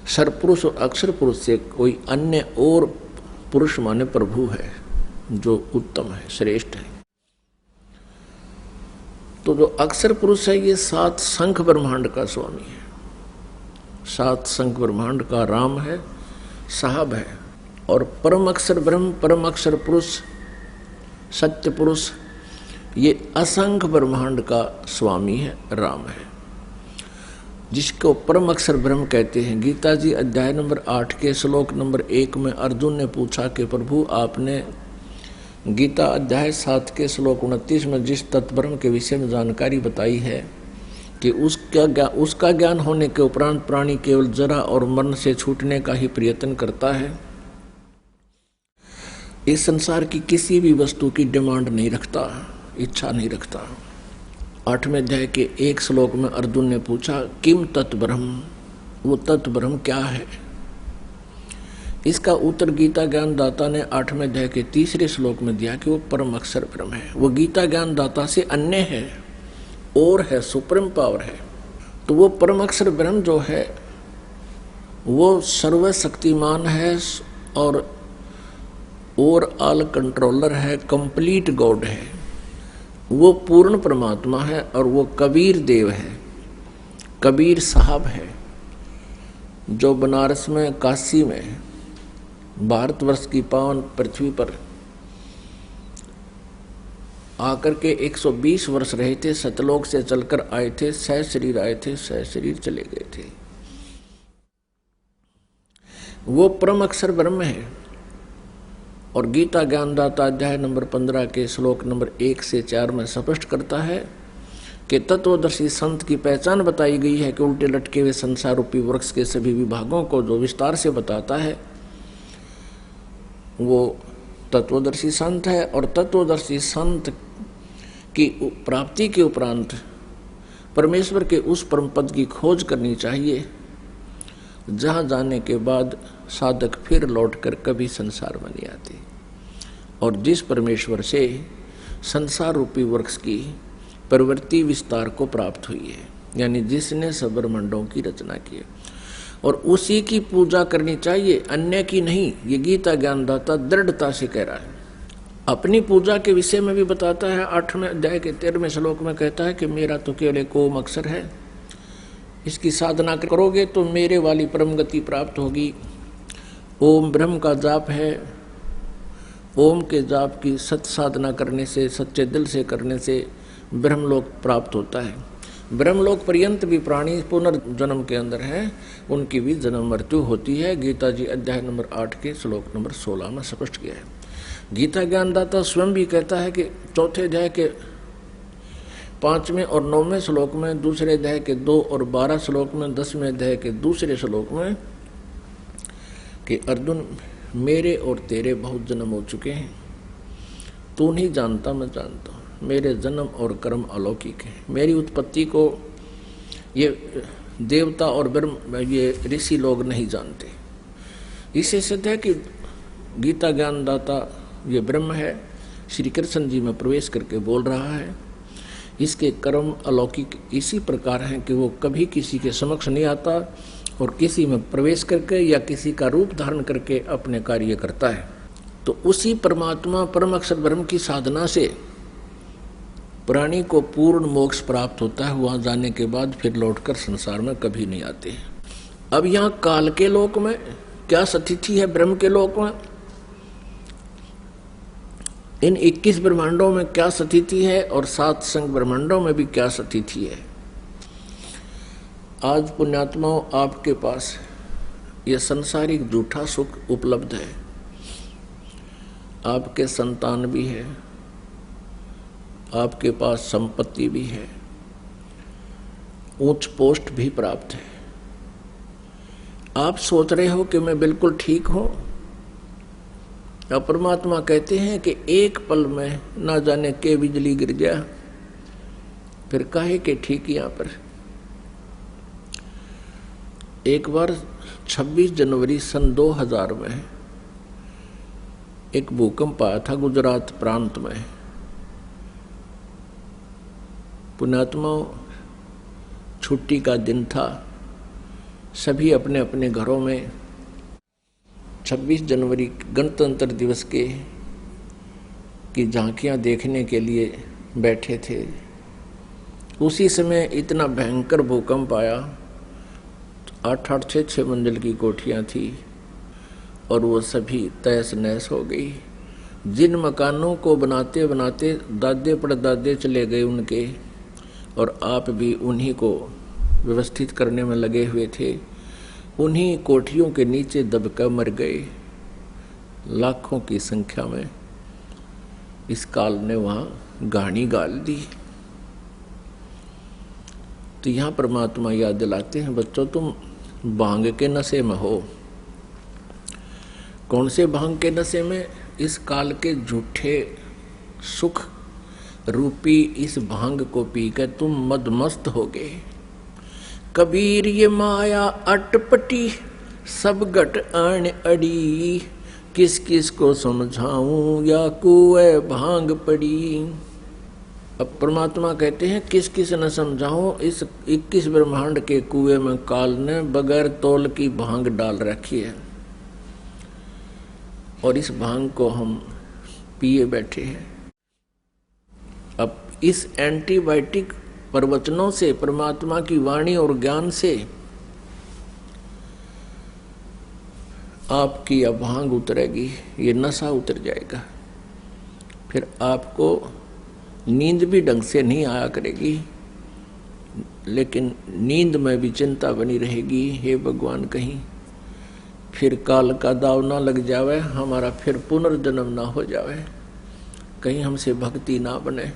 सरपुरुष और अक्षर पुरुष से कोई अन्य और पुरुष माने प्रभु है जो उत्तम है, श्रेष्ठ है। तो जो अक्षर पुरुष है ये 7 शंख ब्रह्मांड का स्वामी है, 7 शंख ब्रह्मांड का राम है, साहब है। और परम अक्षर ब्रह्म, परम अक्षर पुरुष, सत्य पुरुष, ये असंख्य ब्रह्मांड का स्वामी है, राम है, जिसको परम अक्षर ब्रह्म कहते हैं। गीता जी अध्याय नंबर 8 के श्लोक नंबर 1 में अर्जुन ने पूछा कि प्रभु आपने गीता अध्याय 7 के श्लोक 29 में जिस तत्ब्रह्म के विषय में जानकारी बताई है कि उसका ज्ञान होने के उपरांत प्राणी केवल जरा और मरण से छूटने का ही प्रयत्न करता है, इस संसार की किसी भी वस्तु की डिमांड नहीं रखता, इच्छा नहीं रखता। 8वें अध्याय के 1 श्लोक में अर्जुन ने पूछा किम तत्ब्रह्म, वो तत्ब्रह्म क्या है। इसका उत्तर गीता ज्ञान दाता ने 8वें अध्याय के 3रे श्लोक में दिया कि वो परम अक्षर ब्रह्म है। वो गीता ज्ञान दाता से अन्य है और है, सुप्रीम पावर है। तो वो परम अक्षर ब्रह्म जो है वो सर्वशक्तिमान है और ऑल कंट्रोलर है, कंप्लीट गॉड है, वो पूर्ण परमात्मा है और वो कबीर देव है, कबीर साहब है, जो बनारस में, काशी में, भारतवर्ष की पावन पृथ्वी पर आकर के 120 वर्ष रहे थे, सतलोक से चलकर आए थे, सह शरीर आए थे, सह शरीर चले गए थे। वो परम अक्षर ब्रह्म है। और गीता ज्ञानदाता अध्याय नंबर 15 के श्लोक नंबर 1 से 4 में स्पष्ट करता है कि तत्वदर्शी संत की पहचान बताई गई है कि उल्टे लटके हुए संसार रूपी वृक्ष के सभी विभागों को जो विस्तार से बताता है वो तत्वदर्शी संत है। और तत्वदर्शी संत की प्राप्ति के उपरांत परमेश्वर के उस परम पद की खोज करनी चाहिए जहाँ जाने के बाद साधक फिर लौटकर कभी संसार में नहीं आते। और जिस परमेश्वर से संसार रूपी वृक्ष की प्रवृत्ति विस्तार को प्राप्त हुई है, यानी जिसने सब ब्रह्मांडों की रचना की है, और उसी की पूजा करनी चाहिए, अन्य की नहीं। ये गीता ज्ञानदाता दृढ़ता से कह रहा है। अपनी पूजा के विषय में भी बताता है। 8वें अध्याय के 13वें श्लोक में कहता है कि मेरा तो केवल एक ओम अक्षर है, इसकी साधना करोगे तो मेरे वाली परम गति प्राप्त होगी। ओम ब्रह्म का जाप है। ओम के जाप की सत साधना करने से, सच्चे दिल से करने से ब्रह्मलोक प्राप्त होता है। ब्रह्मलोक पर्यंत भी प्राणी पुनर्जन्म के अंदर है, उनकी भी जन्म मृत्यु होती है। गीता जी अध्याय नंबर 8 के श्लोक नंबर 16 में स्पष्ट किया है। गीता ज्ञानदाता स्वयं भी कहता है कि 4थे अध्याय के 5वें और 9वें श्लोक में, दूसरे अध्याय के 2 और 12 श्लोक में, 10वें अध्याय के दूसरे श्लोक में कि अर्जुन मेरे और तेरे बहुत जन्म हो चुके हैं, तू नहीं जानता मैं जानता हूँ, मेरे जन्म और कर्म अलौकिक है। मेरी उत्पत्ति को ये देवता और ब्रह्म, ये ऋषि लोग नहीं जानते। इससे सिद्ध है कि गीता ज्ञानदाता ये ब्रह्म है, श्री कृष्ण जी में प्रवेश करके बोल रहा है। इसके कर्म अलौकिक इसी प्रकार हैं कि वो कभी किसी के समक्ष नहीं आता और किसी में प्रवेश करके या किसी का रूप धारण करके अपने कार्य करता है। तो उसी परमात्मा परम अक्षर ब्रह्म की साधना से प्राणी को पूर्ण मोक्ष प्राप्त होता है। वहां जाने के बाद फिर लौटकर संसार में कभी नहीं आते। अब यहाँ काल के लोक में क्या स्थिति है, ब्रह्म के लोक में इन 21 ब्रह्मांडों में क्या स्थिति है और 7 संघ ब्रह्मांडों में भी क्या स्थिति है। आज पुण्यात्माओं आपके पास यह संसारिक झूठा सुख उपलब्ध है, आपके संतान भी है, आपके पास संपत्ति भी है, उच्च पोस्ट भी प्राप्त है। आप सोच रहे हो कि मैं बिल्कुल ठीक हूं, और परमात्मा कहते हैं कि एक पल में ना जाने के बिजली गिर गया, फिर काहे के ठीक। यहां पर एक बार 26 जनवरी सन 2000 में एक भूकंप आया था गुजरात प्रांत में। पुण्यात्मा छुट्टी का दिन था, सभी अपने अपने घरों में 26 जनवरी गणतंत्र दिवस की झांकियां देखने के लिए बैठे थे। उसी समय इतना भयंकर भूकंप आया। 8-8 6-6 मंजिल की कोठियां थी और वो सभी तहस नहस हो गई। जिन मकानों को बनाते बनाते दादे परदादे चले गए उनके, और आप भी उन्हीं को व्यवस्थित करने में लगे हुए थे, उन्हीं कोठियों के नीचे दबकर मर गए लाखों की संख्या में। इस काल ने वहां गाड़ी गाल दी। तो यहां परमात्मा याद दिलाते हैं, बच्चों तुम भांग के नशे में हो। कौन से भांग के नशे में? इस काल के झूठे सुख रूपी इस भांग को पीकर तुम मदमस्त हो गए। कबीर ये माया अटपटी सब घट आन अड़ी, किस किस को समझाऊं या कुएं भांग पड़ी। अब परमात्मा कहते हैं किस किस न समझाऊं, इस 21 ब्रह्मांड के कुएं में काल ने बगैर तौल की भांग डाल रखी है, और इस भांग को हम पिए बैठे हैं। अब इस एंटीबायोटिक प्रवचनों से, परमात्मा की वाणी और ज्ञान से आपकी अब भांग उतरेगी, ये नशा उतर जाएगा। फिर आपको नींद भी ढंग से नहीं आया करेगी, लेकिन नींद में भी चिंता बनी रहेगी, हे भगवान कहीं फिर काल का दाव ना लग जावे, हमारा फिर पुनर्जन्म ना हो जावे, कहीं हमसे भक्ति ना बने।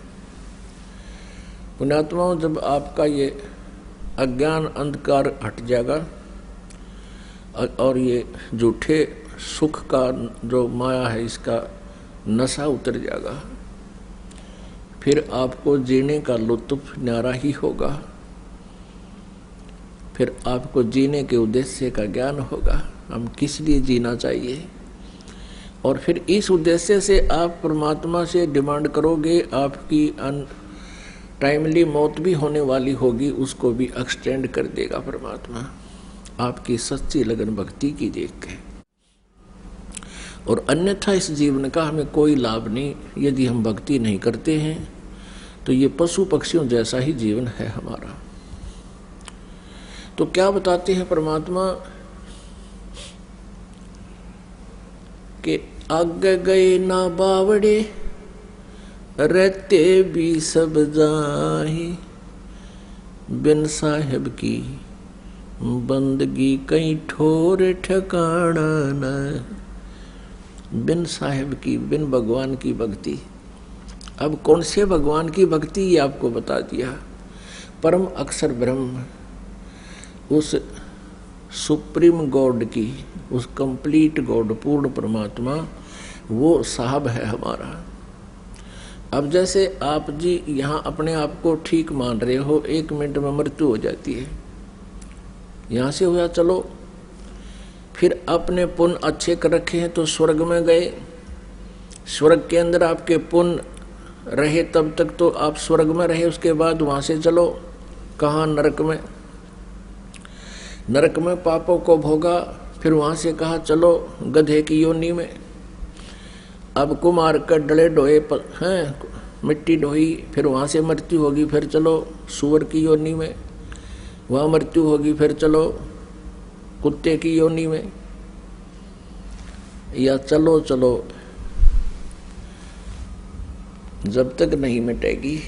पुण्यात्माओं, जब आपका ये अज्ञान अंधकार हट जाएगा और ये झूठे सुख का जो माया है इसका नशा उतर जाएगा, फिर आपको जीने का लुत्फ न्यारा ही होगा। फिर आपको जीने के उद्देश्य का ज्ञान होगा, हम किस लिए जीना चाहिए। और फिर इस उद्देश्य से आप परमात्मा से डिमांड करोगे, आपकी टाइमली मौत भी होने वाली होगी, उसको भी एक्सटेंड कर देगा परमात्मा आपकी सच्ची लगन भक्ति की देख के। और अन्यथा इस जीवन का हमें कोई लाभ नहीं। यदि हम भक्ति नहीं करते हैं तो ये पशु पक्षियों जैसा ही जीवन है हमारा। तो क्या बताते हैं परमात्मा कि आगे गए ना बावड़े, रहते भी सब जाही, बिन साहेब की बंदगी कहीं ठोर ठिकाना न। बिन साहेब की, बिन भगवान की भक्ति। अब कौन से भगवान की भक्ति, ये आपको बता दिया। परम अक्षर ब्रह्म, उस सुप्रीम गॉड की, उस कंप्लीट गॉड, पूर्ण परमात्मा, वो साहब है हमारा। अब जैसे आप जी यहाँ अपने आप को ठीक मान रहे हो, 1 मिनट में मृत्यु हो जाती है, यहाँ से हुआ चलो, फिर अपने पुण्य अच्छे कर रखे हैं तो स्वर्ग में गए, स्वर्ग के अंदर आपके पुण्य रहे तब तक तो आप स्वर्ग में रहे, उसके बाद वहाँ से चलो कहाँ, नरक में। नरक में पापों को भोगा, फिर वहाँ से कहा चलो गधे की योनि में। अब कुमार कर डले ढोए हैं, मिट्टी ढोई, फिर वहाँ से मृत्यु होगी, फिर चलो सूअर की योनि में, वहाँ मृत्यु होगी, फिर चलो कुत्ते की योनि में। या चलो चलो जब तक नहीं मिटेगी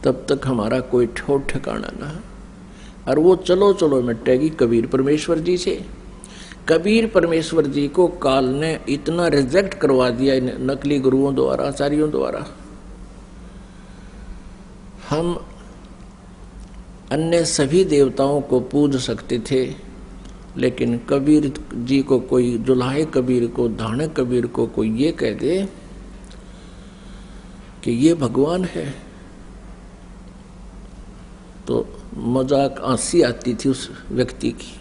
तब तक हमारा कोई ठोर ठिकाना ना। और वो चलो चलो मिटेगी कबीर परमेश्वर जी से। कबीर परमेश्वर जी को काल ने इतना रिजेक्ट करवा दिया नकली गुरुओं द्वारा, आचार्यों द्वारा। हम अन्य सभी देवताओं को पूज सकते थे, लेकिन कबीर जी को कोई, जुलाहे कबीर को, धाने कबीर को कोई ये कह दे कि ये भगवान है, तो मजाक हंसी आती थी उस व्यक्ति की।